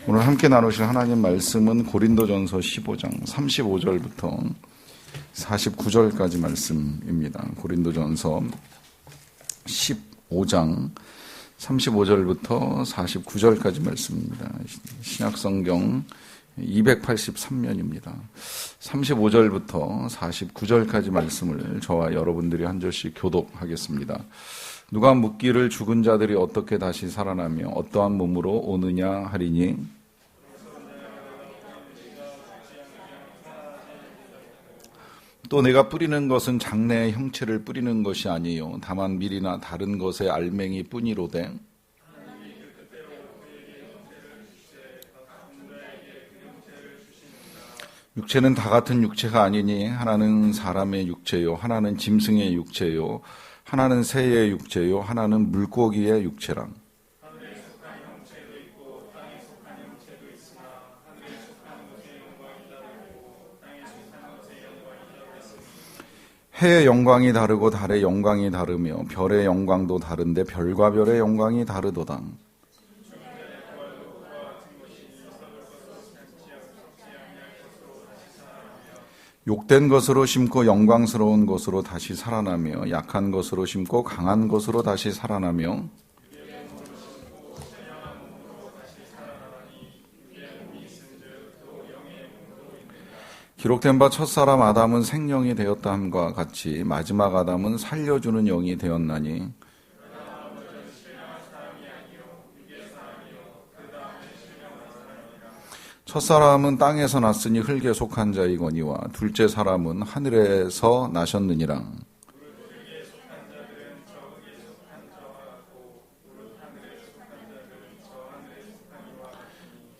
오늘 함께 나누실 하나님 말씀은 고린도전서 15장 35절부터 49절까지 말씀입니다. 고린도전서 15장 35절부터 49절까지 말씀입니다. 신약성경 283면입니다. 35절부터 49절까지 말씀을 저와 여러분들이 한 절씩 교독하겠습니다. 누가 묻기를 죽은 자들이 어떻게 다시 살아나며 어떠한 몸으로 오느냐 하리니 또 내가 뿌리는 것은 장래의 형체를 뿌리는 것이 아니요 다만 밀이나 다른 것의 알맹이 뿐이로되 육체는 다 같은 육체가 아니니 하나는 사람의 육체요 하나는 짐승의 육체요 하나는 새의 육체요 하나는 물고기의 육체랑 해의 영광이 다르고 달의 영광이 다르며 별의 영광도 다른데 별과 별의 영광이 다르도다. 욕된 것으로 심고 영광스러운 것으로 다시 살아나며 약한 것으로 심고 강한 것으로 다시 살아나며 기록된 바 첫사람 아담은 생령이 되었다 함과 같이 마지막 아담은 살려주는 영이 되었나니 첫사람은 땅에서 났으니 흙에 속한 자이거니와 둘째 사람은 하늘에서 나셨느니라.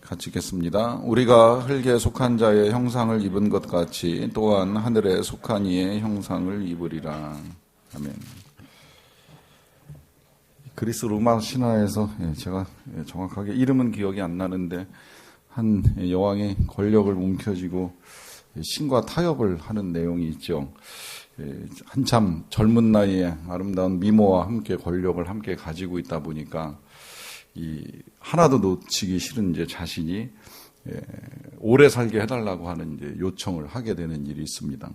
같이 읽겠습니다. 우리가 흙에 속한 자의 형상을 입은 것 같이 또한 하늘에 속한 이의 형상을 입으리라. 아멘. 그리스 로마 신화에서 제가 정확하게 이름은 기억이 안 나는데 한 여왕의 권력을 움켜쥐고 신과 타협을 하는 내용이 있죠. 한참 젊은 나이에 아름다운 미모와 함께 권력을 함께 가지고 있다 보니까 하나도 놓치기 싫은 이제 자신이 오래 살게 해달라고 하는 이제 요청을 하게 되는 일이 있습니다.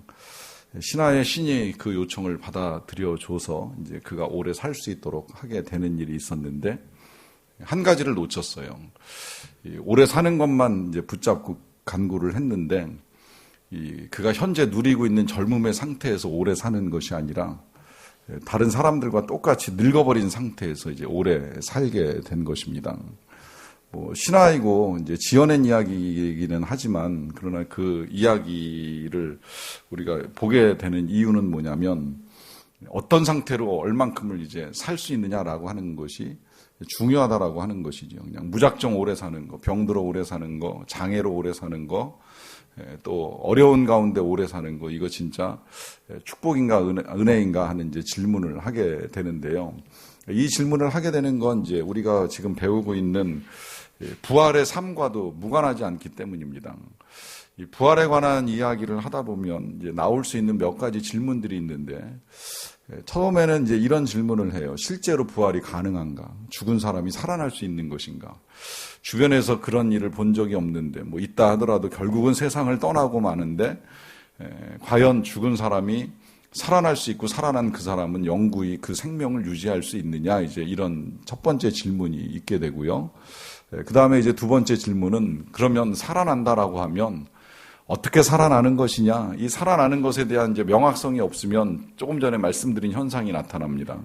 신하의 신이 그 요청을 받아들여줘서 이제 그가 오래 살 수 있도록 하게 되는 일이 있었는데 한 가지를 놓쳤어요. 오래 사는 것만 이제 붙잡고 간구를 했는데 그가 현재 누리고 있는 젊음의 상태에서 오래 사는 것이 아니라 다른 사람들과 똑같이 늙어버린 상태에서 이제 오래 살게 된 것입니다. 신화이고 이제 지어낸 이야기이기는 하지만 그러나 그 이야기를 우리가 보게 되는 이유는 뭐냐면 어떤 상태로 얼만큼을 이제 살 수 있느냐라고 하는 것이 중요하다라고 하는 것이죠. 그냥 무작정 오래 사는 거, 병들어 오래 사는 거, 장애로 오래 사는 거, 또 어려운 가운데 오래 사는 거, 이거 진짜 축복인가 은혜인가 하는 이제 질문을 하게 되는데요. 이 질문을 하게 되는 건 이제 우리가 지금 배우고 있는 부활의 삶과도 무관하지 않기 때문입니다. 이 부활에 관한 이야기를 하다 보면 이제 나올 수 있는 몇 가지 질문들이 있는데 처음에는 이제 이런 질문을 해요. 실제로 부활이 가능한가? 죽은 사람이 살아날 수 있는 것인가? 주변에서 그런 일을 본 적이 없는데 있다 하더라도 결국은 세상을 떠나고 마는데 과연 죽은 사람이 살아날 수 있고 살아난 그 사람은 영구히 그 생명을 유지할 수 있느냐? 이제 이런 첫 번째 질문이 있게 되고요. 그 다음에 이제 두 번째 질문은 그러면 살아난다라고 하면 어떻게 살아나는 것이냐? 이 살아나는 것에 대한 이제 명확성이 없으면 조금 전에 말씀드린 현상이 나타납니다.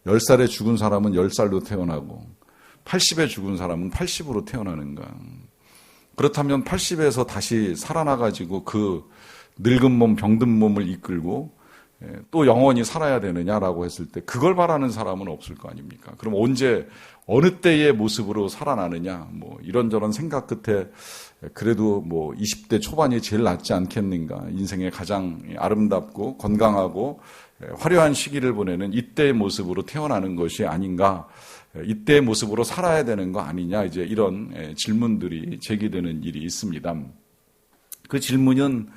10살에 죽은 사람은 10살로 태어나고 80에 죽은 사람은 80으로 태어나는가? 그렇다면 80에서 다시 살아나가지고 그 늙은 몸, 병든 몸을 이끌고 또 영원히 살아야 되느냐라고 했을 때 그걸 바라는 사람은 없을 거 아닙니까? 그럼 언제 어느 때의 모습으로 살아나느냐? 이런저런 생각 끝에 그래도 20대 초반이 제일 낫지 않겠는가? 인생의 가장 아름답고 건강하고 화려한 시기를 보내는 이때의 모습으로 태어나는 것이 아닌가? 이때의 모습으로 살아야 되는 거 아니냐? 이제 이런 질문들이 제기되는 일이 있습니다. 그 질문은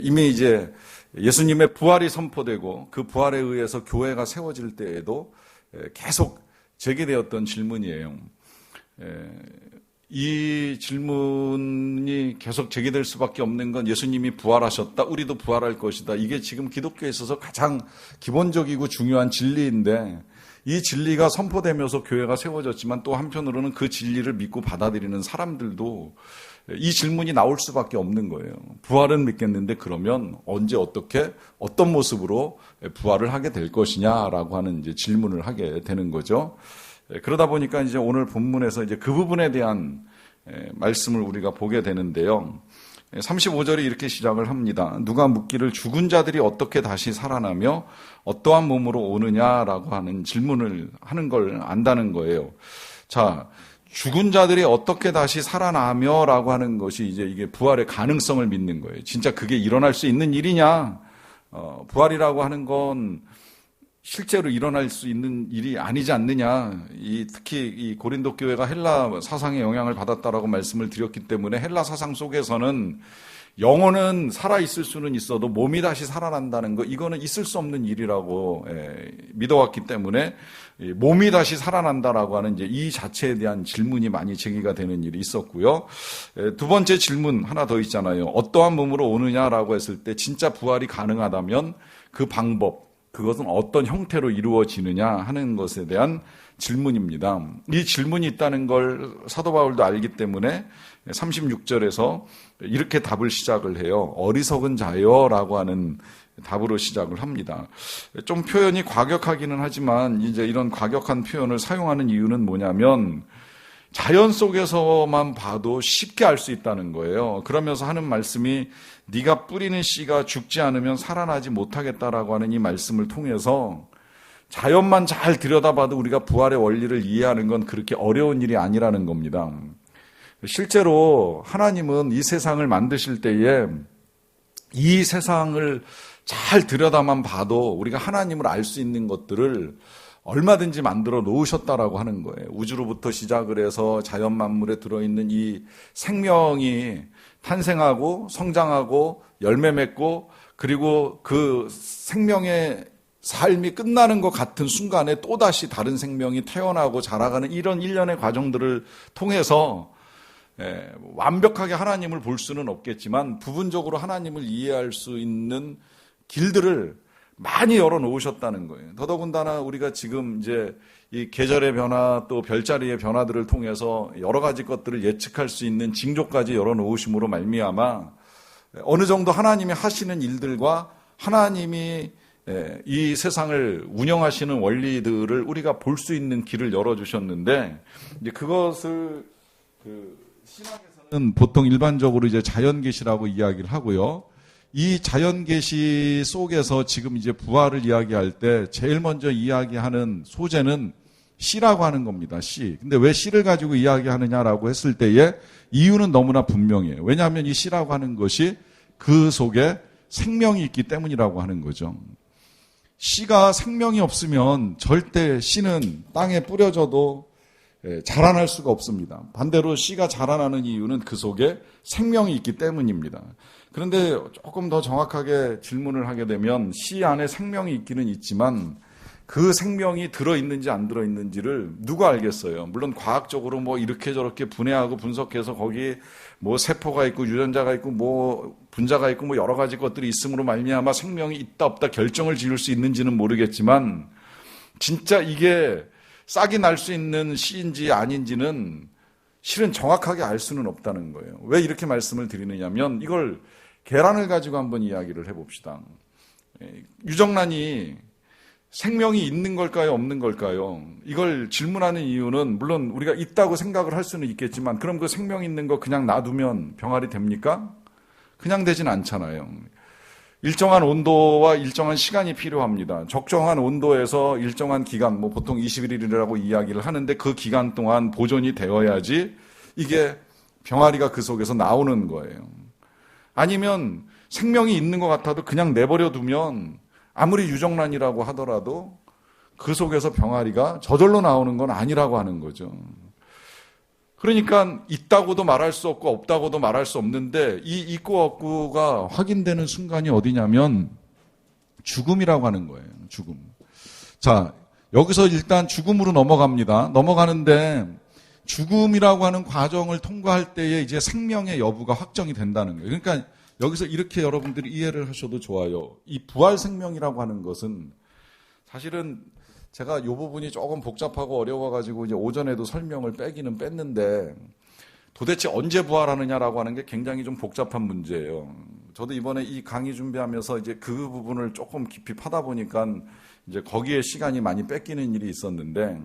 이미 이제 예수님의 부활이 선포되고 그 부활에 의해서 교회가 세워질 때에도 계속 제기되었던 질문이에요. 이 질문이 계속 제기될 수밖에 없는 건 예수님이 부활하셨다, 우리도 부활할 것이다. 이게 지금 기독교에 있어서 가장 기본적이고 중요한 진리인데 이 진리가 선포되면서 교회가 세워졌지만 또 한편으로는 그 진리를 믿고 받아들이는 사람들도 이 질문이 나올 수밖에 없는 거예요. 부활은 믿겠는데 그러면 언제 어떻게 어떤 모습으로 부활을 하게 될 것이냐라고 하는 이제 질문을 하게 되는 거죠. 그러다 보니까 이제 오늘 본문에서 이제 그 부분에 대한 말씀을 우리가 보게 되는데요. 35절이 이렇게 시작을 합니다. 누가 묻기를 죽은 자들이 어떻게 다시 살아나며 어떠한 몸으로 오느냐라고 하는 질문을 하는 걸 안다는 거예요. 자, 죽은 자들이 어떻게 다시 살아나며라고 하는 것이 이제 이게 부활의 가능성을 믿는 거예요. 진짜 그게 일어날 수 있는 일이냐? 부활이라고 하는 건 실제로 일어날 수 있는 일이 아니지 않느냐. 특히 이 고린도 교회가 헬라 사상의 영향을 받았다라고 말씀을 드렸기 때문에 헬라 사상 속에서는 영혼은 살아있을 수는 있어도 몸이 다시 살아난다는 거, 이거는 있을 수 없는 일이라고 믿어왔기 때문에 몸이 다시 살아난다라고 하는 이제 이 자체에 대한 질문이 많이 제기가 되는 일이 있었고요. 두 번째 질문 하나 더 있잖아요. 어떠한 몸으로 오느냐라고 했을 때 진짜 부활이 가능하다면 그 방법, 그것은 어떤 형태로 이루어지느냐 하는 것에 대한 질문입니다. 이 질문이 있다는 걸 사도 바울도 알기 때문에 36절에서 이렇게 답을 시작을 해요. 어리석은 자여라고 하는 답으로 시작을 합니다. 좀 표현이 과격하기는 하지만 이제 이런 과격한 표현을 사용하는 이유는 뭐냐면 자연 속에서만 봐도 쉽게 알 수 있다는 거예요. 그러면서 하는 말씀이 네가 뿌리는 씨가 죽지 않으면 살아나지 못하겠다라고 하는 이 말씀을 통해서 자연만 잘 들여다봐도 우리가 부활의 원리를 이해하는 건 그렇게 어려운 일이 아니라는 겁니다. 실제로 하나님은 이 세상을 만드실 때에 이 세상을 잘 들여다만 봐도 우리가 하나님을 알 수 있는 것들을 얼마든지 만들어 놓으셨다라고 하는 거예요. 우주로부터 시작을 해서 자연 만물에 들어있는 이 생명이 탄생하고 성장하고 열매 맺고 그리고 그 생명의 삶이 끝나는 것 같은 순간에 또다시 다른 생명이 태어나고 자라가는 이런 일련의 과정들을 통해서 완벽하게 하나님을 볼 수는 없겠지만 부분적으로 하나님을 이해할 수 있는 길들을 많이 열어놓으셨다는 거예요. 더더군다나 우리가 지금 이제 이 계절의 변화 또 별자리의 변화들을 통해서 여러 가지 것들을 예측할 수 있는 징조까지 열어놓으심으로 말미암아 어느 정도 하나님이 하시는 일들과 하나님이 이 세상을 운영하시는 원리들을 우리가 볼 수 있는 길을 열어주셨는데 이제 그것을 신학에서는 보통 일반적으로 이제 자연계시라고 이야기를 하고요. 이 자연계시 속에서 지금 이제 부활을 이야기할 때 제일 먼저 이야기하는 소재는 씨라고 하는 겁니다. 씨. 근데 왜 씨를 가지고 이야기하느냐라고 했을 때에 이유는 너무나 분명해요. 왜냐하면 이 씨라고 하는 것이 그 속에 생명이 있기 때문이라고 하는 거죠. 씨가 생명이 없으면 절대 씨는 땅에 뿌려져도 자라날 수가 없습니다. 반대로 씨가 자라나는 이유는 그 속에 생명이 있기 때문입니다. 그런데 조금 더 정확하게 질문을 하게 되면 씨 안에 생명이 있기는 있지만 그 생명이 들어있는지 안 들어있는지를 누가 알겠어요. 물론 과학적으로 뭐 이렇게 저렇게 분해하고 분석해서 거기 뭐 세포가 있고 유전자가 있고 뭐 분자가 있고 뭐 여러 가지 것들이 있음으로 말미암아 생명이 있다 없다 결정을 지을 수 있는지는 모르겠지만 진짜 이게 싹이 날 수 있는 씨인지 아닌지는 실은 정확하게 알 수는 없다는 거예요. 왜 이렇게 말씀을 드리느냐면 이걸 계란을 가지고 한번 이야기를 해봅시다. 유정란이 생명이 있는 걸까요? 없는 걸까요? 이걸 질문하는 이유는 물론 우리가 있다고 생각을 할 수는 있겠지만 그럼 그 생명 있는 거 그냥 놔두면 병아리 됩니까? 그냥 되진 않잖아요. 일정한 온도와 일정한 시간이 필요합니다. 적정한 온도에서 일정한 기간, 뭐 보통 21일이라고 이야기를 하는데 그 기간 동안 보존이 되어야지 이게 병아리가 그 속에서 나오는 거예요. 아니면 생명이 있는 것 같아도 그냥 내버려 두면 아무리 유정란이라고 하더라도 그 속에서 병아리가 저절로 나오는 건 아니라고 하는 거죠. 그러니까 있다고도 말할 수 없고 없다고도 말할 수 없는데 이 있고 없고가 확인되는 순간이 어디냐면 죽음이라고 하는 거예요. 죽음. 자, 여기서 일단 죽음으로 넘어갑니다. 넘어가는데 죽음이라고 하는 과정을 통과할 때에 이제 생명의 여부가 확정이 된다는 거예요. 그러니까 여기서 이렇게 여러분들이 이해를 하셔도 좋아요. 이 부활 생명이라고 하는 것은 사실은 제가 이 부분이 조금 복잡하고 어려워가지고 이제 오전에도 설명을 빼기는 뺐는데 도대체 언제 부활하느냐라고 하는 게 굉장히 좀 복잡한 문제예요. 저도 이번에 이 강의 준비하면서 이제 그 부분을 조금 깊이 파다 보니까 이제 거기에 시간이 많이 뺏기는 일이 있었는데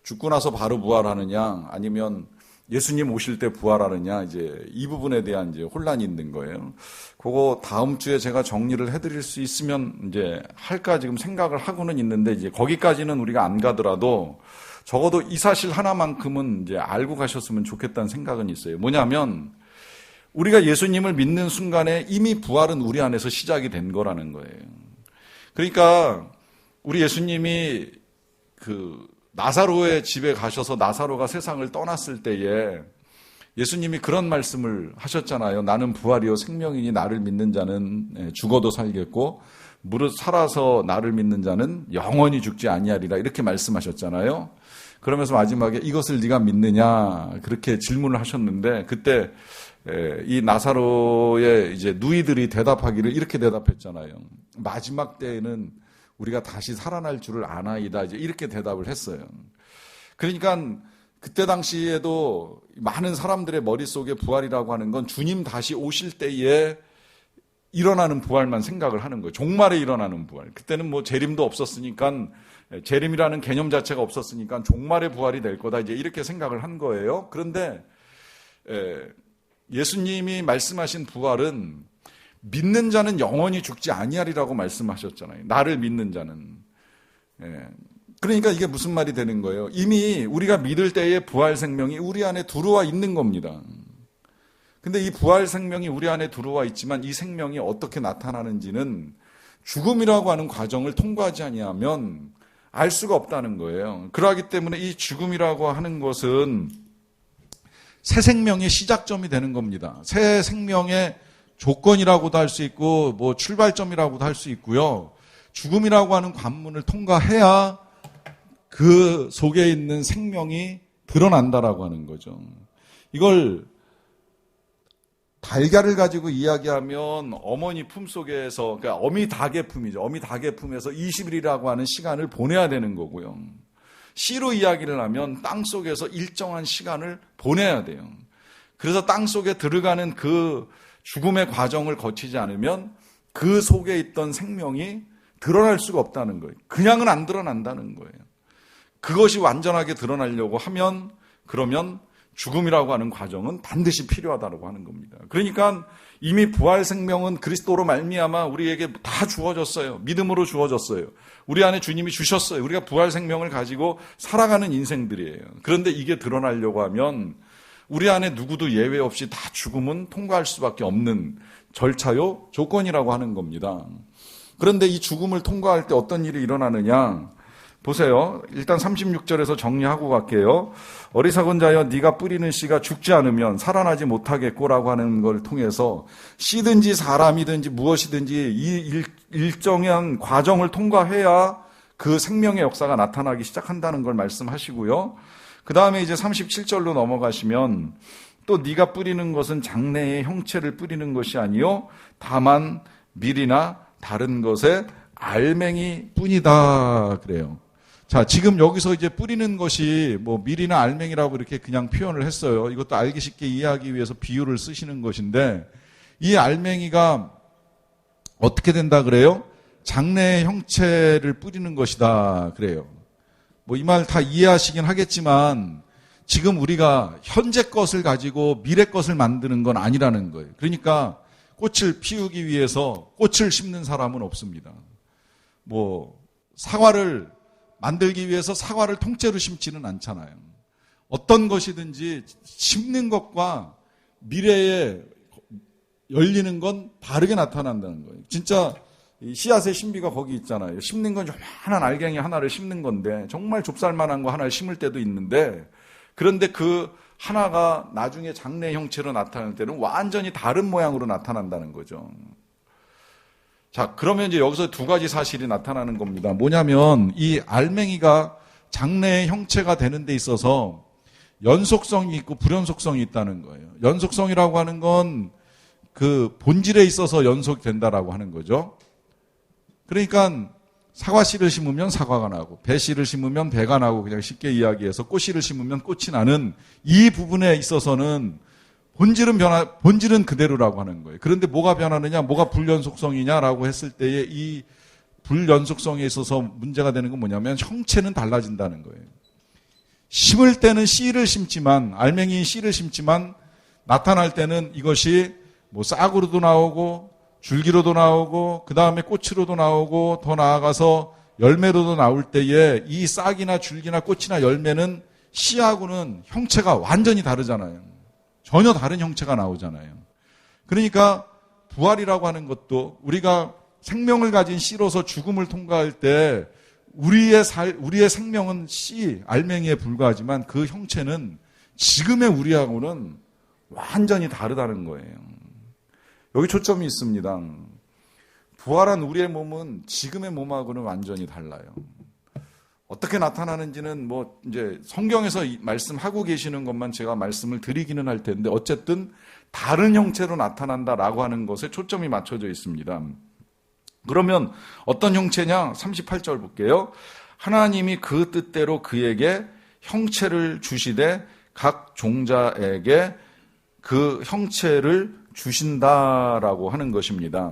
죽고 나서 바로 부활하느냐 아니면 예수님 오실 때 부활하느냐 이제 이 부분에 대한 이제 혼란이 있는 거예요. 그거 다음 주에 제가 정리를 해드릴 수 있으면 이제 할까 지금 생각을 하고는 있는데 이제 거기까지는 우리가 안 가더라도 적어도 이 사실 하나만큼은 이제 알고 가셨으면 좋겠다는 생각은 있어요. 뭐냐면 우리가 예수님을 믿는 순간에 이미 부활은 우리 안에서 시작이 된 거라는 거예요. 그러니까 우리 예수님이 그 나사로의 집에 가셔서 나사로가 세상을 떠났을 때에 예수님이 그런 말씀을 하셨잖아요. 나는 부활이요 생명이니 나를 믿는 자는 죽어도 살겠고 무릇 살아서 나를 믿는 자는 영원히 죽지 아니하리라 이렇게 말씀하셨잖아요. 그러면서 마지막에 이것을 네가 믿느냐 그렇게 질문을 하셨는데 그때 이 나사로의 이제 누이들이 대답하기를 이렇게 대답했잖아요. 마지막 때에는 우리가 다시 살아날 줄을 아나이다 이제 이렇게 대답을 했어요. 그러니까 그때 당시에도 많은 사람들의 머릿속에 부활이라고 하는 건 주님 다시 오실 때에 일어나는 부활만 생각을 하는 거예요. 종말에 일어나는 부활. 그때는 뭐 재림도 없었으니까 재림이라는 개념 자체가 없었으니까 종말의 부활이 될 거다 이제 이렇게 생각을 한 거예요. 그런데 예수님이 말씀하신 부활은 믿는 자는 영원히 죽지 아니하리라고 말씀하셨잖아요. 나를 믿는 자는. 그러니까 이게 무슨 말이 되는 거예요? 이미 우리가 믿을 때의 부활 생명이 우리 안에 들어와 있는 겁니다. 근데 이 부활 생명이 우리 안에 들어와 있지만 이 생명이 어떻게 나타나는지는 죽음이라고 하는 과정을 통과하지 아니하면 알 수가 없다는 거예요. 그러기 때문에 이 죽음이라고 하는 것은 새 생명의 시작점이 되는 겁니다. 새 생명의 조건이라고도 할 수 있고 뭐 출발점이라고도 할 수 있고요. 죽음이라고 하는 관문을 통과해야 그 속에 있는 생명이 드러난다라고 하는 거죠. 이걸 달걀을 가지고 이야기하면 어머니 품속에서 그러니까 어미 닭의 품이죠. 어미 닭의 품에서 20일이라고 하는 시간을 보내야 되는 거고요. 씨로 이야기를 하면 땅 속에서 일정한 시간을 보내야 돼요. 그래서 땅 속에 들어가는 그 죽음의 과정을 거치지 않으면 그 속에 있던 생명이 드러날 수가 없다는 거예요. 그냥은 안 드러난다는 거예요. 그것이 완전하게 드러나려고 하면 그러면 죽음이라고 하는 과정은 반드시 필요하다고 하는 겁니다. 그러니까 이미 부활 생명은 그리스도로 말미암아 우리에게 다 주어졌어요. 믿음으로 주어졌어요. 우리 안에 주님이 주셨어요. 우리가 부활 생명을 가지고 살아가는 인생들이에요. 그런데 이게 드러나려고 하면 우리 안에 누구도 예외 없이 다 죽음은 통과할 수밖에 없는 절차요, 조건이라고 하는 겁니다. 그런데 이 죽음을 통과할 때 어떤 일이 일어나느냐? 보세요. 일단 36절에서 정리하고 갈게요. 어리석은 자여 네가 뿌리는 씨가 죽지 않으면 살아나지 못하겠고라고 하는 걸 통해서 씨든지 사람이든지 무엇이든지 이 일정한 과정을 통과해야 그 생명의 역사가 나타나기 시작한다는 걸 말씀하시고요. 그 다음에 이제 37절로 넘어가시면 또 네가 뿌리는 것은 장래의 형체를 뿌리는 것이 아니요 다만 밀이나 다른 것의 알맹이 뿐이다 그래요. 자, 지금 여기서 이제 뿌리는 것이 뭐 밀이나 알맹이라고 이렇게 그냥 표현을 했어요. 이것도 알기 쉽게 이해하기 위해서 비유를 쓰시는 것인데 이 알맹이가 어떻게 된다 그래요? 장래의 형체를 뿌리는 것이다 그래요. 뭐 이 말 다 이해하시긴 하겠지만 지금 우리가 현재 것을 가지고 미래 것을 만드는 건 아니라는 거예요. 그러니까 꽃을 피우기 위해서 꽃을 심는 사람은 없습니다. 뭐 사과를 만들기 위해서 사과를 통째로 심지는 않잖아요. 어떤 것이든지 심는 것과 미래에 열리는 건 다르게 나타난다는 거예요. 진짜 씨앗의 신비가 거기 있잖아요. 심는 건 요만한 알갱이 하나를 심는 건데 정말 좁쌀만한 거 하나를 심을 때도 있는데 그런데 그 하나가 나중에 장래 형체로 나타날 때는 완전히 다른 모양으로 나타난다는 거죠. 자, 그러면 이제 여기서 두 가지 사실이 나타나는 겁니다. 뭐냐면 이 알맹이가 장래의 형체가 되는 데 있어서 연속성이 있고 불연속성이 있다는 거예요. 연속성이라고 하는 건 그 본질에 있어서 연속된다라고 하는 거죠. 그러니까 사과 씨를 심으면 사과가 나고 배 씨를 심으면 배가 나고 그냥 쉽게 이야기해서 꽃 씨를 심으면 꽃이 나는 이 부분에 있어서는 본질은 그대로라고 하는 거예요. 그런데 뭐가 변하느냐, 뭐가 불연속성이냐라고 했을 때에 이 불연속성에 있어서 문제가 되는 건 뭐냐면 형체는 달라진다는 거예요. 심을 때는 씨를 심지만, 알맹이인 씨를 심지만 나타날 때는 이것이 뭐 싹으로도 나오고 줄기로도 나오고 그 다음에 꽃으로도 나오고 더 나아가서 열매로도 나올 때에 이 싹이나 줄기나 꽃이나 열매는 씨하고는 형체가 완전히 다르잖아요. 전혀 다른 형체가 나오잖아요. 그러니까 부활이라고 하는 것도 우리가 생명을 가진 씨로서 죽음을 통과할 때 우리의 생명은 씨, 알맹이에 불과하지만 그 형체는 지금의 우리하고는 완전히 다르다는 거예요. 여기 초점이 있습니다. 부활한 우리의 몸은 지금의 몸하고는 완전히 달라요. 어떻게 나타나는지는 뭐 이제 성경에서 말씀하고 계시는 것만 제가 말씀을 드리기는 할 텐데 어쨌든 다른 형체로 나타난다라고 하는 것에 초점이 맞춰져 있습니다. 그러면 어떤 형체냐? 38절 볼게요. 하나님이 그 뜻대로 그에게 형체를 주시되 각 종자에게 그 형체를 주신다라고 하는 것입니다.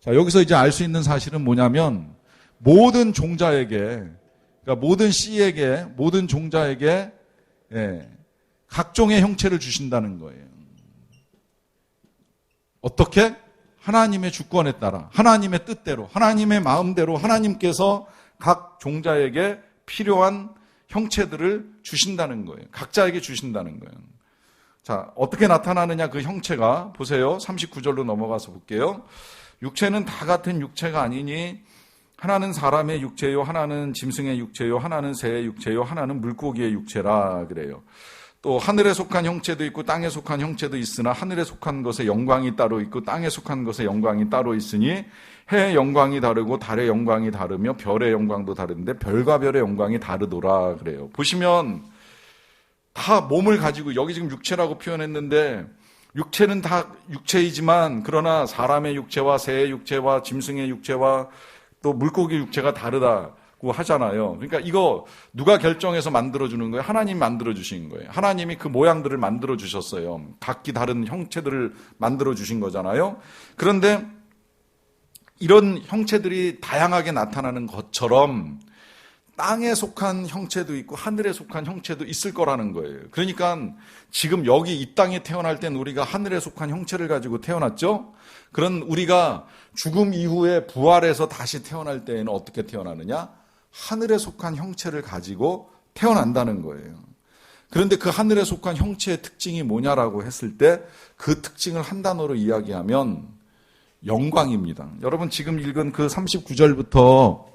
자, 여기서 이제 알 수 있는 사실은 뭐냐면 모든 종자에게, 그러니까 모든 씨에게, 모든 종자에게 각종의 형체를 주신다는 거예요. 어떻게? 하나님의 주권에 따라, 하나님의 뜻대로, 하나님의 마음대로 하나님께서 각 종자에게 필요한 형체들을 주신다는 거예요. 각자에게 주신다는 거예요. 자, 어떻게 나타나느냐 그 형체가 보세요. 39절로 넘어가서 볼게요. 육체는 다 같은 육체가 아니니 하나는 사람의 육체요, 하나는 짐승의 육체요, 하나는 새의 육체요, 하나는 물고기의 육체라 그래요. 또 하늘에 속한 형체도 있고 땅에 속한 형체도 있으나 하늘에 속한 것에 영광이 따로 있고 땅에 속한 것에 영광이 따로 있으니 해의 영광이 다르고 달의 영광이 다르며 별의 영광도 다른데 별과 별의 영광이 다르더라 그래요. 보시면 다 몸을 가지고 여기 지금 육체라고 표현했는데 육체는 다 육체이지만 그러나 사람의 육체와 새의 육체와 짐승의 육체와 또 물고기 육체가 다르다고 하잖아요. 그러니까 이거 누가 결정해서 만들어주는 거예요? 하나님이 만들어주신 거예요. 하나님이 그 모양들을 만들어주셨어요. 각기 다른 형체들을 만들어주신 거잖아요. 그런데 이런 형체들이 다양하게 나타나는 것처럼 땅에 속한 형체도 있고 하늘에 속한 형체도 있을 거라는 거예요. 그러니까 지금 여기 이 땅에 태어날 땐 우리가 하늘에 속한 형체를 가지고 태어났죠. 그런 우리가 죽음 이후에 부활해서 다시 태어날 때에는 어떻게 태어나느냐? 하늘에 속한 형체를 가지고 태어난다는 거예요. 그런데 그 하늘에 속한 형체의 특징이 뭐냐라고 했을 때 그 특징을 한 단어로 이야기하면 영광입니다. 여러분 지금 읽은 그 39절부터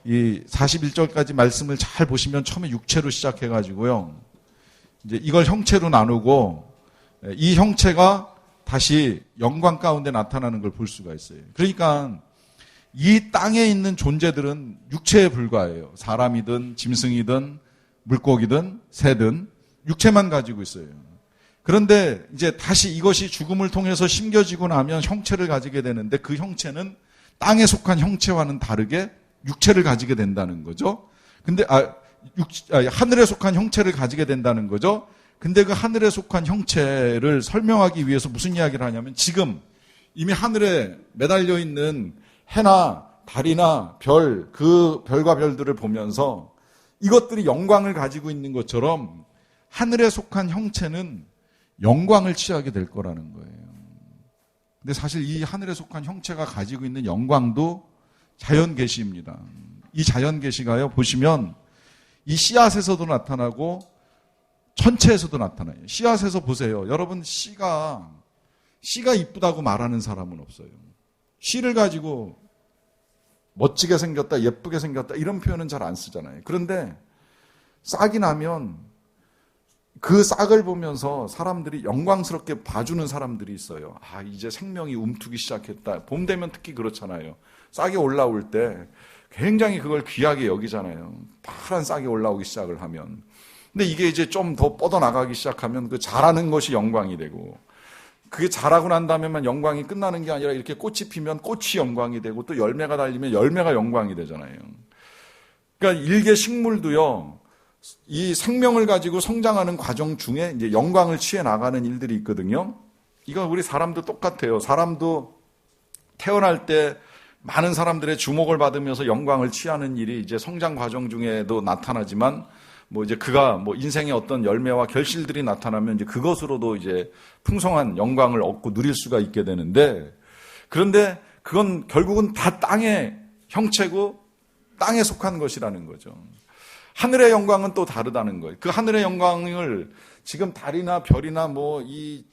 이 41절까지 말씀을 잘 보시면 처음에 육체로 시작해가지고요. 이제 이걸 형체로 나누고 이 형체가 다시 영광 가운데 나타나는 걸 볼 수가 있어요. 그러니까 이 땅에 있는 존재들은 육체에 불과해요. 사람이든 짐승이든 물고기든 새든 육체만 가지고 있어요. 그런데 이제 다시 이것이 죽음을 통해서 심겨지고 나면 형체를 가지게 되는데 그 형체는 땅에 속한 형체와는 다르게 육체를 가지게 된다는 거죠. 근데 하늘에 속한 형체를 가지게 된다는 거죠. 근데 그 하늘에 속한 형체를 설명하기 위해서 무슨 이야기를 하냐면 지금 이미 하늘에 매달려 있는 해나 달이나 그 별과 별들을 보면서 이것들이 영광을 가지고 있는 것처럼 하늘에 속한 형체는 영광을 취하게 될 거라는 거예요. 근데 사실 이 하늘에 속한 형체가 가지고 있는 영광도 자연 계시입니다. 이 자연 계시가요, 보시면 이 씨앗에서도 나타나고 천체에서도 나타나요. 씨앗에서 보세요. 여러분 씨가 이쁘다고 말하는 사람은 없어요. 씨를 가지고 멋지게 생겼다, 예쁘게 생겼다 이런 표현은 잘 안 쓰잖아요. 그런데 싹이 나면 그 싹을 보면서 사람들이 영광스럽게 봐주는 사람들이 있어요. 아, 이제 생명이 움트기 시작했다. 봄 되면 특히 그렇잖아요. 싹이 올라올 때 굉장히 그걸 귀하게 여기잖아요. 파란 싹이 올라오기 시작을 하면. 근데 이게 이제 좀 더 뻗어나가기 시작하면 그 자라는 것이 영광이 되고, 그게 자라고 난 다음에만 영광이 끝나는 게 아니라 이렇게 꽃이 피면 꽃이 영광이 되고, 또 열매가 달리면 열매가 영광이 되잖아요. 그러니까 일개 식물도요, 이 생명을 가지고 성장하는 과정 중에 이제 영광을 취해 나가는 일들이 있거든요. 이건 우리 사람도 똑같아요. 사람도 태어날 때 많은 사람들의 주목을 받으면서 영광을 취하는 일이 이제 성장 과정 중에도 나타나지만, 뭐 이제 그가 뭐 인생의 어떤 열매와 결실들이 나타나면 이제 그것으로도 이제 풍성한 영광을 얻고 누릴 수가 있게 되는데, 그런데 그건 결국은 다 땅의 형체고 땅에 속한 것이라는 거죠. 하늘의 영광은 또 다르다는 거예요. 그 하늘의 영광을 지금 달이나 별이나 뭐 이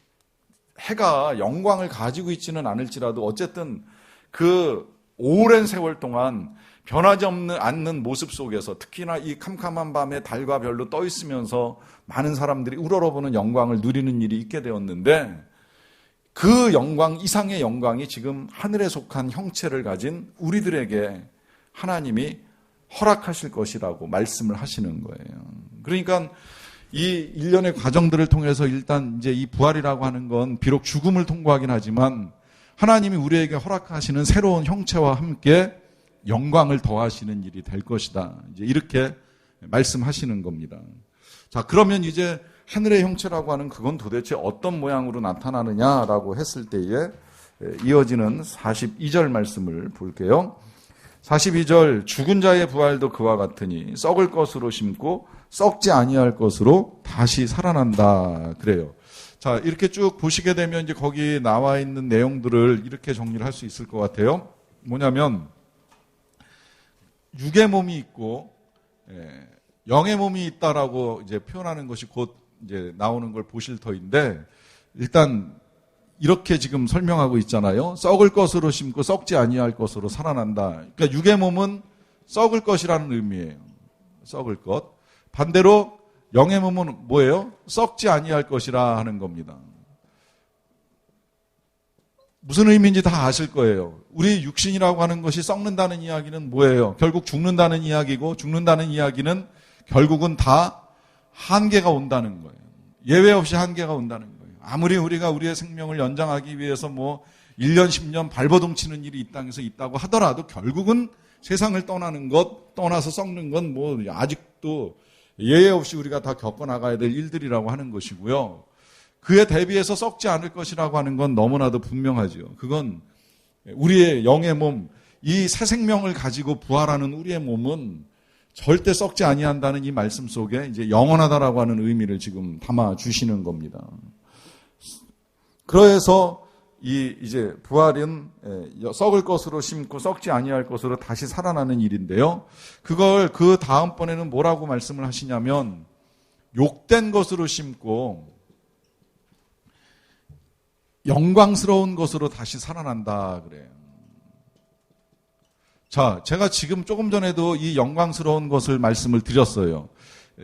해가 영광을 가지고 있지는 않을지라도 어쨌든 그 오랜 세월 동안 변하지 않는 모습 속에서, 특히나 이 캄캄한 밤에 달과 별로 떠 있으면서 많은 사람들이 우러러보는 영광을 누리는 일이 있게 되었는데, 그 영광 이상의 영광이 지금 하늘에 속한 형체를 가진 우리들에게 하나님이 허락하실 것이라고 말씀을 하시는 거예요. 그러니까 이 일련의 과정들을 통해서 일단 이제 이 부활이라고 하는 건 비록 죽음을 통과하긴 하지만 하나님이 우리에게 허락하시는 새로운 형체와 함께 영광을 더하시는 일이 될 것이다. 이제 이렇게 말씀하시는 겁니다. 자, 그러면 이제 하늘의 형체라고 하는 그건 도대체 어떤 모양으로 나타나느냐라고 했을 때에 이어지는 42절 말씀을 볼게요. 42절, 죽은 자의 부활도 그와 같으니 썩을 것으로 심고 썩지 아니할 것으로 다시 살아난다. 그래요. 자, 이렇게 쭉 보시게 되면 이제 거기 나와 있는 내용들을 이렇게 정리를 할 수 있을 것 같아요. 뭐냐면 육의 몸이 있고 영의 몸이 있다라고 이제 표현하는 것이 곧 이제 나오는 걸 보실 터인데, 일단 이렇게 지금 설명하고 있잖아요. 썩을 것으로 심고 썩지 아니할 것으로 살아난다. 그러니까 육의 몸은 썩을 것이라는 의미예요. 썩을 것. 반대로 영의 몸은 뭐예요? 썩지 아니할 것이라 하는 겁니다. 무슨 의미인지 다 아실 거예요. 우리 육신이라고 하는 것이 썩는다는 이야기는 뭐예요? 결국 죽는다는 이야기고, 죽는다는 이야기는 결국은 다 한계가 온다는 거예요. 예외 없이 한계가 온다는 거예요. 아무리 우리가 우리의 생명을 연장하기 위해서 뭐 1년, 10년 발버둥 치는 일이 이 땅에서 있다고 하더라도 결국은 세상을 떠나는 것, 떠나서 썩는 건 뭐 아직도 예외 없이 우리가 다 겪어나가야 될 일들이라고 하는 것이고요. 그에 대비해서 썩지 않을 것이라고 하는 건 너무나도 분명하죠. 그건 우리의 영의 몸, 이 새 생명을 가지고 부활하는 우리의 몸은 절대 썩지 아니한다는 이 말씀 속에 이제 영원하다라고 하는 의미를 지금 담아 주시는 겁니다. 그래서 이제 부활은 썩을 것으로 심고 썩지 아니할 것으로 다시 살아나는 일인데요. 그걸 그 다음번에는 뭐라고 말씀을 하시냐면 욕된 것으로 심고 영광스러운 것으로 다시 살아난다 그래요. 자, 제가 지금 조금 전에도 이 영광스러운 것을 말씀을 드렸어요.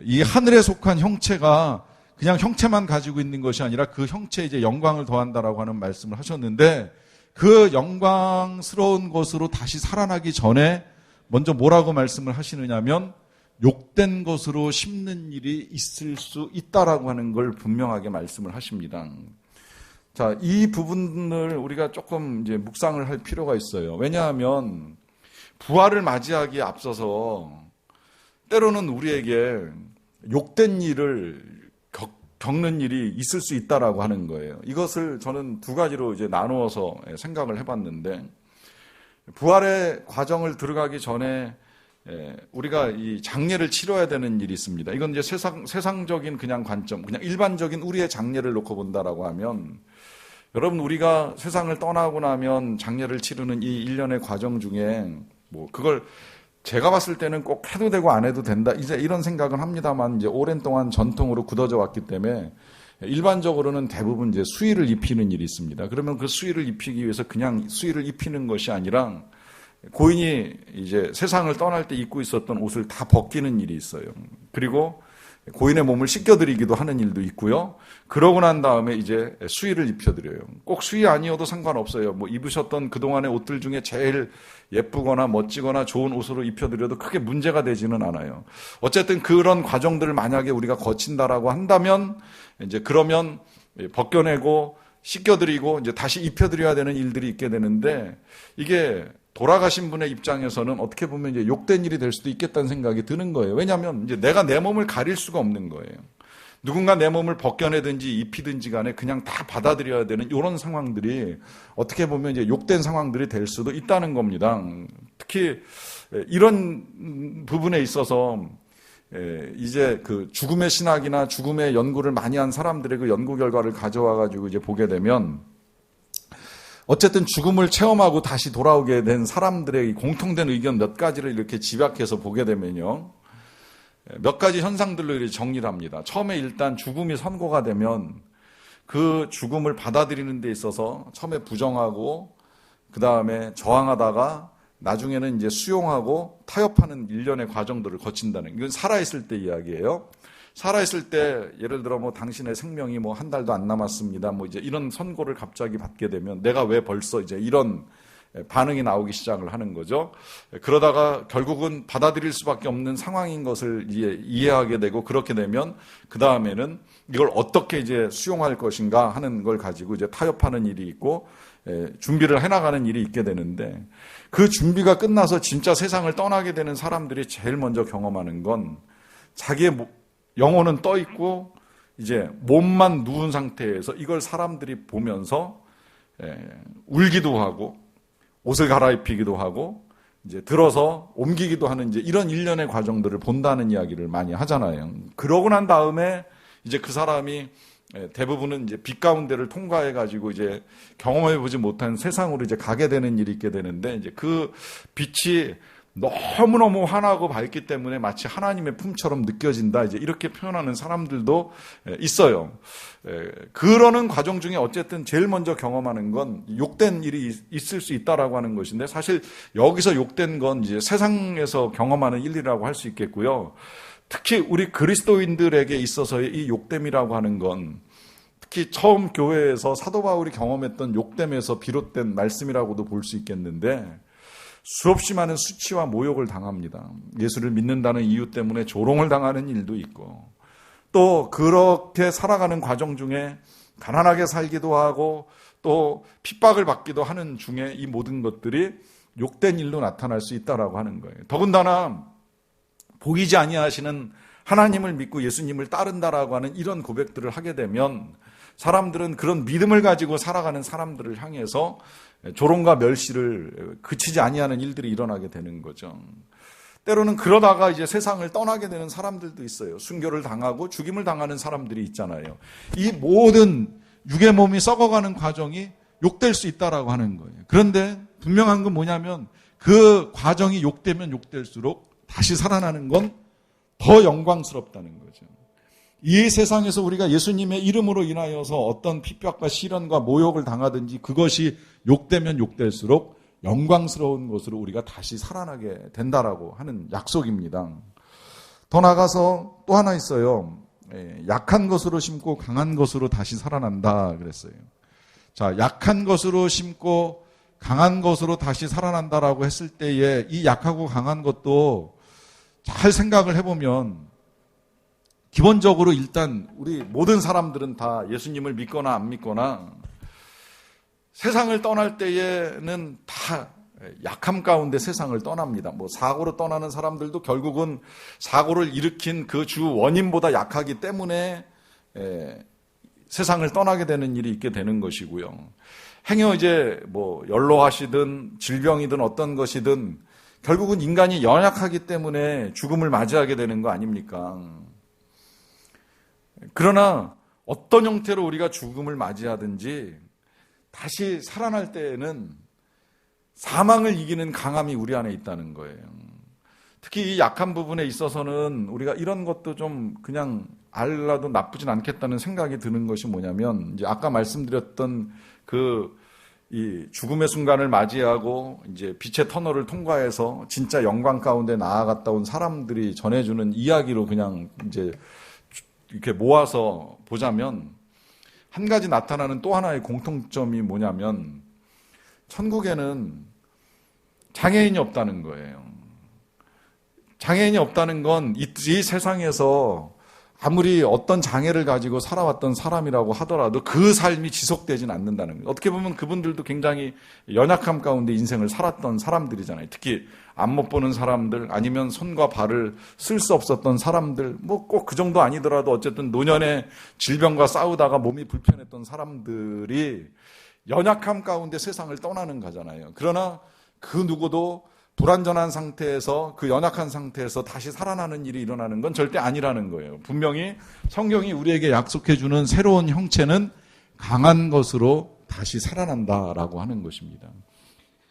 이 하늘에 속한 형체가 그냥 형체만 가지고 있는 것이 아니라 그 형체에 이제 영광을 더한다라고 하는 말씀을 하셨는데, 그 영광스러운 것으로 다시 살아나기 전에 먼저 뭐라고 말씀을 하시느냐면 욕된 것으로 심는 일이 있을 수 있다라고 하는 걸 분명하게 말씀을 하십니다. 자, 이 부분을 우리가 조금 이제 묵상을 할 필요가 있어요. 왜냐하면 부활을 맞이하기에 앞서서 때로는 우리에게 욕된 일을 겪는 일이 있을 수 있다라고 하는 거예요. 이것을 저는 두 가지로 이제 나누어서 생각을 해봤는데, 부활의 과정을 들어가기 전에 우리가 이 장례를 치러야 되는 일이 있습니다. 이건 이제 세상적인 그냥 관점, 그냥 일반적인 우리의 장례를 놓고 본다라고 하면, 여러분 우리가 세상을 떠나고 나면 장례를 치르는 이 일련의 과정 중에 뭐 그걸 제가 봤을 때는 꼭 해도 되고 안 해도 된다, 이제 이런 생각은 합니다만, 이제 오랜 동안 전통으로 굳어져 왔기 때문에 일반적으로는 대부분 이제 수의를 입히는 일이 있습니다. 그러면 그 수의를 입히기 위해서 그냥 수의를 입히는 것이 아니라 고인이 이제 세상을 떠날 때 입고 있었던 옷을 다 벗기는 일이 있어요. 그리고 고인의 몸을 씻겨드리기도 하는 일도 있고요. 그러고 난 다음에 이제 수의를 입혀드려요. 꼭 수의 아니어도 상관없어요. 뭐 입으셨던 그동안의 옷들 중에 제일 예쁘거나 멋지거나 좋은 옷으로 입혀드려도 크게 문제가 되지는 않아요. 어쨌든 그런 과정들을 만약에 우리가 거친다라고 한다면 이제 그러면 벗겨내고 씻겨드리고 이제 다시 입혀드려야 되는 일들이 있게 되는데, 이게 돌아가신 분의 입장에서는 어떻게 보면 이제 욕된 일이 될 수도 있겠다는 생각이 드는 거예요. 왜냐하면 이제 내가 내 몸을 가릴 수가 없는 거예요. 누군가 내 몸을 벗겨내든지 입히든지 간에 그냥 다 받아들여야 되는 이런 상황들이 어떻게 보면 이제 욕된 상황들이 될 수도 있다는 겁니다. 특히 이런 부분에 있어서 이제 그 죽음의 신학이나 죽음의 연구를 많이 한 사람들의 그 연구 결과를 가져와 가지고 이제 보게 되면, 어쨌든 죽음을 체험하고 다시 돌아오게 된 사람들의 공통된 의견 몇 가지를 이렇게 집약해서 보게 되면요, 몇 가지 현상들로 이렇게 정리를 합니다. 처음에 일단 죽음이 선고가 되면 그 죽음을 받아들이는 데 있어서 처음에 부정하고 그 다음에 저항하다가 나중에는 이제 수용하고 타협하는 일련의 과정들을 거친다는, 이건 살아있을 때 이야기예요. 살아있을 때 예를 들어 뭐 당신의 생명이 뭐 한 달도 안 남았습니다. 뭐 이제 이런 선고를 갑자기 받게 되면 내가 왜 벌써 이제 이런 반응이 나오기 시작을 하는 거죠. 그러다가 결국은 받아들일 수밖에 없는 상황인 것을 이해하게 되고, 그렇게 되면 그 다음에는 이걸 어떻게 이제 수용할 것인가 하는 걸 가지고 이제 타협하는 일이 있고 준비를 해나가는 일이 있게 되는데, 그 준비가 끝나서 진짜 세상을 떠나게 되는 사람들이 제일 먼저 경험하는 건 자기의 영혼은 떠 있고 이제 몸만 누운 상태에서 이걸 사람들이 보면서 울기도 하고 옷을 갈아입히기도 하고 이제 들어서 옮기기도 하는 이제 이런 일련의 과정들을 본다는 이야기를 많이 하잖아요. 그러고 난 다음에 이제 그 사람이 대부분은 이제 빛 가운데를 통과해 가지고 이제 경험해 보지 못한 세상으로 이제 가게 되는 일이 있게 되는데, 이제 그 빛이 너무너무 환하고 밝기 때문에 마치 하나님의 품처럼 느껴진다, 이제 이렇게 표현하는 사람들도 있어요. 그러는 과정 중에 어쨌든 제일 먼저 경험하는 건 욕된 일이 있을 수 있다라고 하는 것인데, 사실 여기서 욕된 건 이제 세상에서 경험하는 일이라고 할 수 있겠고요. 특히 우리 그리스도인들에게 있어서의 이 욕됨이라고 하는 건 특히 처음 교회에서 사도 바울이 경험했던 욕됨에서 비롯된 말씀이라고도 볼 수 있겠는데, 수없이 많은 수치와 모욕을 당합니다. 예수를 믿는다는 이유 때문에 조롱을 당하는 일도 있고, 또 그렇게 살아가는 과정 중에 가난하게 살기도 하고 또 핍박을 받기도 하는 중에 이 모든 것들이 욕된 일로 나타날 수 있다라고 하는 거예요. 더군다나 보이지 아니하시는 하나님을 믿고 예수님을 따른다라고 하는 이런 고백들을 하게 되면 사람들은 그런 믿음을 가지고 살아가는 사람들을 향해서 조롱과 멸시를 그치지 아니하는 일들이 일어나게 되는 거죠. 때로는 그러다가 이제 세상을 떠나게 되는 사람들도 있어요. 순교를 당하고 죽임을 당하는 사람들이 있잖아요. 이 모든 육의 몸이 썩어가는 과정이 욕될 수 있다라고 하는 거예요. 그런데 분명한 건 뭐냐면 그 과정이 욕되면 욕될수록 다시 살아나는 건 더 영광스럽다는 거죠. 이 세상에서 우리가 예수님의 이름으로 인하여서 어떤 핍박과 시련과 모욕을 당하든지 그것이 욕되면 욕될수록 영광스러운 것으로 우리가 다시 살아나게 된다라고 하는 약속입니다. 더 나아가서 또 하나 있어요. 약한 것으로 심고 강한 것으로 다시 살아난다 그랬어요. 자, 약한 것으로 심고 강한 것으로 다시 살아난다라고 했을 때에 이 약하고 강한 것도 잘 생각을 해보면 기본적으로 일단 우리 모든 사람들은 다 예수님을 믿거나 안 믿거나 세상을 떠날 때에는 다 약함 가운데 세상을 떠납니다. 뭐 사고로 떠나는 사람들도 결국은 사고를 일으킨 그 주 원인보다 약하기 때문에 세상을 떠나게 되는 일이 있게 되는 것이고요. 행여 이제 뭐 연로하시든 질병이든 어떤 것이든 결국은 인간이 연약하기 때문에 죽음을 맞이하게 되는 거 아닙니까? 그러나 어떤 형태로 우리가 죽음을 맞이하든지 다시 살아날 때에는 사망을 이기는 강함이 우리 안에 있다는 거예요. 특히 이 약한 부분에 있어서는 우리가 이런 것도 좀 그냥 알라도 나쁘진 않겠다는 생각이 드는 것이 뭐냐면, 이제 아까 말씀드렸던 이 죽음의 순간을 맞이하고 이제 빛의 터널을 통과해서 진짜 영광 가운데 나아갔다 온 사람들이 전해주는 이야기로 그냥 이제 이렇게 모아서 보자면 한 가지 나타나는 또 하나의 공통점이 뭐냐면 천국에는 장애인이 없다는 거예요. 장애인이 없다는 건 이 세상에서 아무리 어떤 장애를 가지고 살아왔던 사람이라고 하더라도 그 삶이 지속되진 않는다는 거예요. 어떻게 보면 그분들도 굉장히 연약함 가운데 인생을 살았던 사람들이잖아요. 특히 안 못 보는 사람들, 아니면 손과 발을 쓸 수 없었던 사람들, 뭐 꼭 그 정도 아니더라도 어쨌든 노년의 질병과 싸우다가 몸이 불편했던 사람들이 연약함 가운데 세상을 떠나는 거잖아요. 그러나 그 누구도 불완전한 상태에서, 그 연약한 상태에서 다시 살아나는 일이 일어나는 건 절대 아니라는 거예요. 분명히 성경이 우리에게 약속해 주는 새로운 형체는 강한 것으로 다시 살아난다라고 하는 것입니다.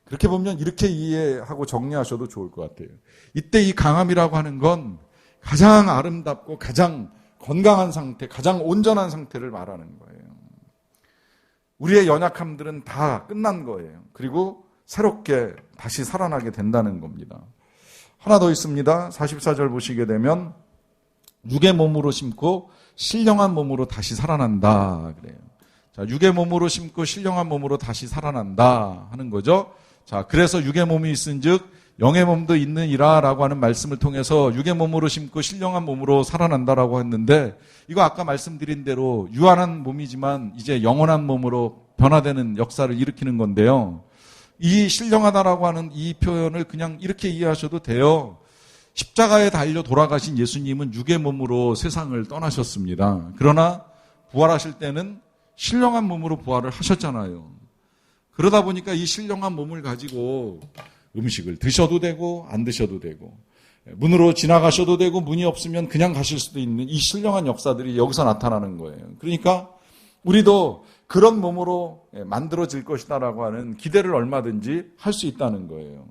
그렇게 보면 이렇게 이해하고 정리하셔도 좋을 것 같아요. 이때 이 강함이라고 하는 건 가장 아름답고 가장 건강한 상태, 가장 온전한 상태를 말하는 거예요. 우리의 연약함들은 다 끝난 거예요. 그리고 새롭게 다시 살아나게 된다는 겁니다. 하나 더 있습니다. 44절 보시게 되면 육의 몸으로 심고 신령한 몸으로 다시 살아난다 그래요. 자, 육의 몸으로 심고 신령한 몸으로 다시 살아난다 하는 거죠. 자, 그래서 육의 몸이 있은즉 영의 몸도 있느니라라고 하는 말씀을 통해서 육의 몸으로 심고 신령한 몸으로 살아난다라고 했는데, 이거 아까 말씀드린 대로 유한한 몸이지만 이제 영원한 몸으로 변화되는 역사를 일으키는 건데요. 이 신령하다라고 하는 이 표현을 그냥 이렇게 이해하셔도 돼요. 십자가에 달려 돌아가신 예수님은 육의 몸으로 세상을 떠나셨습니다. 그러나 부활하실 때는 신령한 몸으로 부활을 하셨잖아요. 그러다 보니까 이 신령한 몸을 가지고 음식을 드셔도 되고 안 드셔도 되고, 문으로 지나가셔도 되고 문이 없으면 그냥 가실 수도 있는 이 신령한 역사들이 여기서 나타나는 거예요. 그러니까 우리도 그런 몸으로 만들어질 것이다라고 하는 기대를 얼마든지 할 수 있다는 거예요.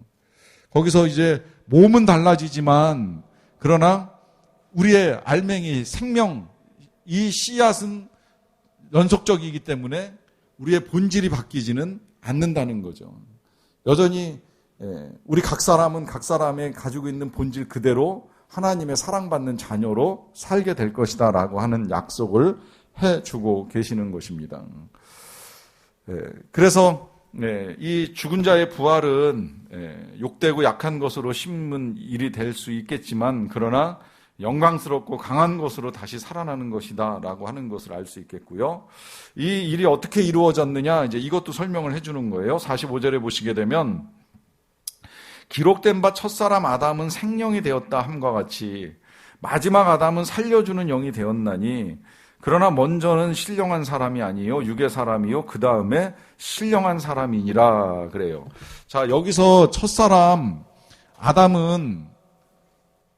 거기서 이제 몸은 달라지지만 그러나 우리의 알맹이, 생명, 이 씨앗은 연속적이기 때문에 우리의 본질이 바뀌지는 않는다는 거죠. 여전히 우리 각 사람은 각 사람의 가지고 있는 본질 그대로 하나님의 사랑받는 자녀로 살게 될 것이다라고 하는 약속을 해주고 계시는 것입니다. 그래서 이 죽은 자의 부활은 욕되고 약한 것으로 심은 일이 될 수 있겠지만, 그러나 영광스럽고 강한 것으로 다시 살아나는 것이다라고 하는 것을 알 수 있겠고요. 이 일이 어떻게 이루어졌느냐, 이제 이것도 설명을 해주는 거예요. 45절에 보시게 되면 기록된 바 첫사람 아담은 생령이 되었다 함과 같이 마지막 아담은 살려주는 영이 되었나니, 그러나 먼저는 신령한 사람이 아니요 육의 사람이요 그 다음에 신령한 사람이니라 그래요. 자, 여기서 첫사람 아담은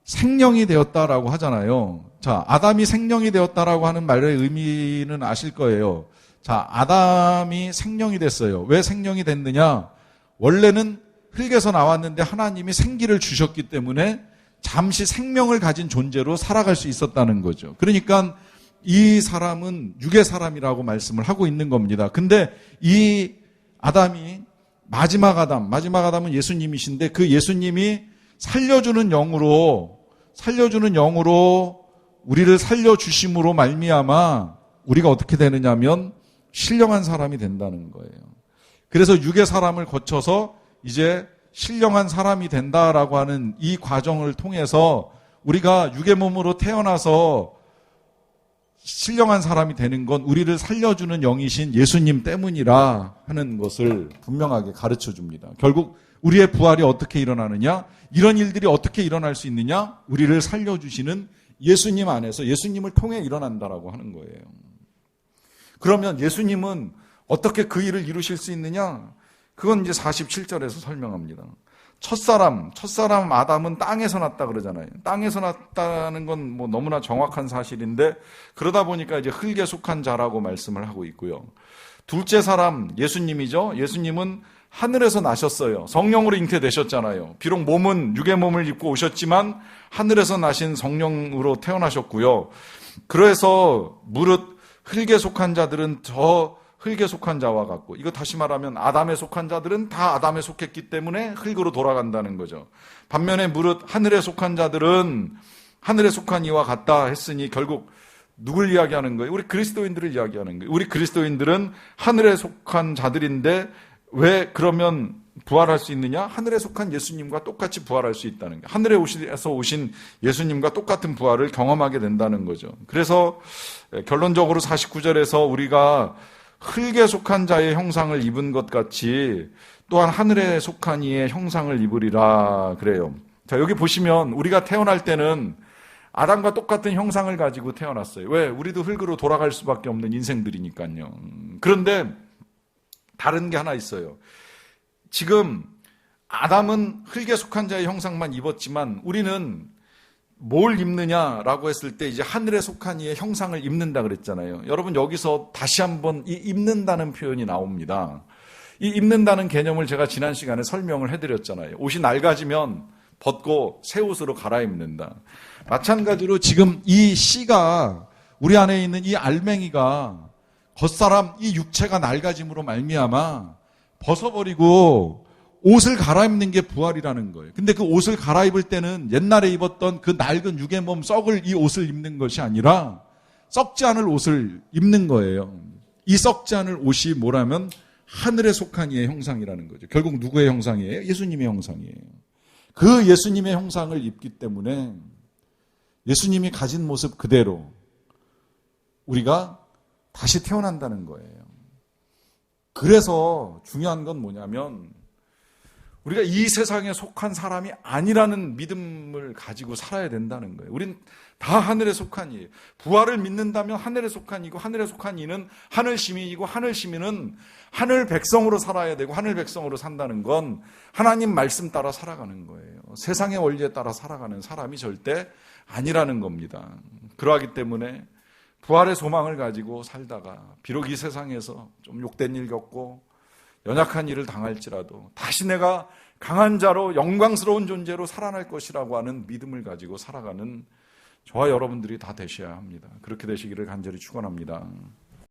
생령이 되었다라고 하잖아요. 자, 아담이 생령이 되었다라고 하는 말의 의미는 아실 거예요. 자, 아담이 생령이 됐어요. 왜 생령이 됐느냐? 원래는 흙에서 나왔는데 하나님이 생기를 주셨기 때문에 잠시 생명을 가진 존재로 살아갈 수 있었다는 거죠. 그러니까 이 사람은 육의 사람이라고 말씀을 하고 있는 겁니다. 근데 이 아담이 마지막 아담은 예수님이신데 그 예수님이 살려주는 영으로 우리를 살려주심으로 말미암아 우리가 어떻게 되느냐면 신령한 사람이 된다는 거예요. 그래서 육의 사람을 거쳐서 이제 신령한 사람이 된다라고 하는 이 과정을 통해서 우리가 육의 몸으로 태어나서 신령한 사람이 되는 건 우리를 살려주는 영이신 예수님 때문이라 하는 것을 분명하게 가르쳐 줍니다. 결국 우리의 부활이 어떻게 일어나느냐? 이런 일들이 어떻게 일어날 수 있느냐? 우리를 살려주시는 예수님 안에서, 예수님을 통해 일어난다라고 하는 거예요. 그러면 예수님은 어떻게 그 일을 이루실 수 있느냐? 그건 이제 47절에서 설명합니다. 첫사람 아담은 땅에서 났다 그러잖아요. 땅에서 났다는 건 뭐 너무나 정확한 사실인데, 그러다 보니까 이제 흙에 속한 자라고 말씀을 하고 있고요. 둘째 사람 예수님이죠. 예수님은 하늘에서 나셨어요. 성령으로 잉태되셨잖아요. 비록 몸은 육의 몸을 입고 오셨지만 하늘에서 나신 성령으로 태어나셨고요. 그래서 무릇 흙에 속한 자들은 저 흙에 속한 자와 같고, 이거 다시 말하면 아담에 속한 자들은 다 아담에 속했기 때문에 흙으로 돌아간다는 거죠. 반면에 무릇 하늘에 속한 자들은 하늘에 속한 이와 같다 했으니 결국 누굴 이야기하는 거예요? 우리 그리스도인들을 이야기하는 거예요. 우리 그리스도인들은 하늘에 속한 자들인데 왜 그러면 부활할 수 있느냐? 하늘에 속한 예수님과 똑같이 부활할 수 있다는 거예요. 하늘에서 오신 예수님과 똑같은 부활을 경험하게 된다는 거죠. 그래서 결론적으로 49절에서 우리가 흙에 속한 자의 형상을 입은 것 같이 또한 하늘에 속한 이의 형상을 입으리라 그래요. 자, 여기 보시면 우리가 태어날 때는 아담과 똑같은 형상을 가지고 태어났어요. 왜? 우리도 흙으로 돌아갈 수밖에 없는 인생들이니까요. 그런데 다른 게 하나 있어요. 지금 아담은 흙에 속한 자의 형상만 입었지만 우리는 뭘 입느냐라고 했을 때 이제 하늘에 속한 이의 형상을 입는다 그랬잖아요. 여러분 여기서 다시 한번 이 입는다는 표현이 나옵니다. 이 입는다는 개념을 제가 지난 시간에 설명을 해드렸잖아요. 옷이 낡아지면 벗고 새 옷으로 갈아입는다. 마찬가지로 지금 이 씨가 우리 안에 있는 이 알맹이가 겉사람 이 육체가 낡아짐으로 말미암아 벗어버리고 옷을 갈아입는 게 부활이라는 거예요. 근데 그 옷을 갈아입을 때는 옛날에 입었던 그 낡은 육의 몸 썩을 이 옷을 입는 것이 아니라 썩지 않을 옷을 입는 거예요. 이 썩지 않을 옷이 뭐라면 하늘에 속한 이의 형상이라는 거죠. 결국 누구의 형상이에요? 예수님의 형상이에요. 그 예수님의 형상을 입기 때문에 예수님이 가진 모습 그대로 우리가 다시 태어난다는 거예요. 그래서 중요한 건 뭐냐면 우리가 이 세상에 속한 사람이 아니라는 믿음을 가지고 살아야 된다는 거예요. 우린 다 하늘에 속한 이예요. 부활을 믿는다면 하늘에 속한 이고 하늘에 속한 이는 하늘 시민이고 하늘 시민은 하늘 백성으로 살아야 되고 하늘 백성으로 산다는 건 하나님 말씀 따라 살아가는 거예요. 세상의 원리에 따라 살아가는 사람이 절대 아니라는 겁니다. 그러하기 때문에 부활의 소망을 가지고 살다가 비록 이 세상에서 좀 욕된 일 겪고 연약한 일을 당할지라도 다시 내가 강한 자로 영광스러운 존재로 살아날 것이라고 하는 믿음을 가지고 살아가는 저와 여러분들이 다 되셔야 합니다. 그렇게 되시기를 간절히 축원합니다.